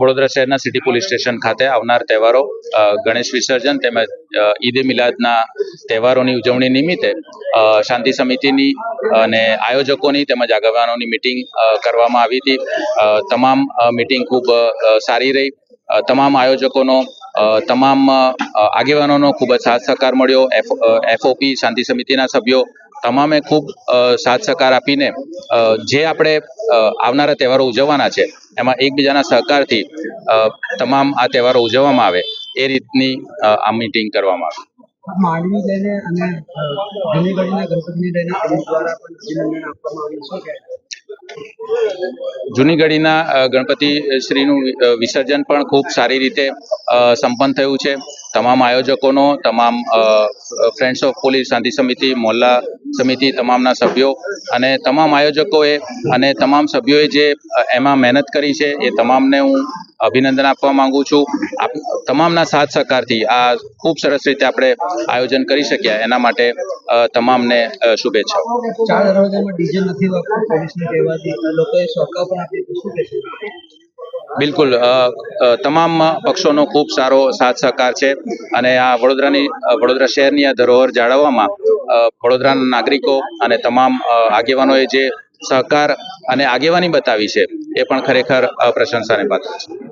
વડોદરા શહેરના city police station ખાતે આવનાર તહેવારો ગણેશ વિસર્જન તેમજ ઈદ એ મિલાદના તહેવારોની ઉજવણી નિમિત્તે શાંતિ સમિતિની અને આયોજકોની તેમજ આગેવાનોની મિટિંગ કરવામાં આવી હતી। તમામ મિટિંગ ખૂબ સારી રહી। તમામ આયોજકોનો તમામ આગેવાનોનો ખૂબ જ સાથ સહકાર મળ્યો। એફઓપી શાંતિ સમિતિના સભ્યો તમામે ખૂબ સાથ સહકાર આપીને જે આપણે આવનારા તહેવારો ઉજવવાના છે એમાં એકબીજાના સહકારથી તમામ આ તહેવારો ઉજવવામાં આવે એ રીતની આ મીટિંગ કરવામાં આવી। માંડવી લઈને અને જૂની ગઢીના ગણપતિને લઈને પોલીસ દ્વારા પણ અભિનંદન આપવામાં આવ્યું છે। જૂની ગઢીના ગણપતિ શ્રીનું વિસર્જન પણ ખૂબ સારી રીતે સંપન્ન થયું છે। તમામ આયોજકોનો, તમામ ફ્રેન્ડ્સ ઓફ પોલીસ શાંતિ સમિતિ, મોહલ્લા સમિતિ તમામના સભ્યો અને તમામ આયોજકોએ અને તમામ સભ્યોએ જે એમાં મહેનત કરી છે એ તમામને હું અભિનંદન આપવા માંગુ છું। તમામના સાથ સહકારથી આ ખૂબ સરસ રીતે આપણે આયોજન કરી શક્યા એના માટે તમામને શુભેચ્છાઓ। ચાર દરવાજામાં ડીજે નથી વાગતું પોલીસને કહેવાથી લોકોએ સોંકાવ પણ આપી, શું કહેશો? બિલકુલ, તમામ પક્ષોનો ખૂબ સારો સાથ સહકાર છે અને આ વડોદરા શહેરની આ ધરોહર જાળવવામાં વડોદરાના નાગરિકો અને તમામ આગેવાનોએ જે સહકાર અને આગેવાની બતાવી છે એ પણ ખરેખર પ્રશંસાને પાત્ર છે।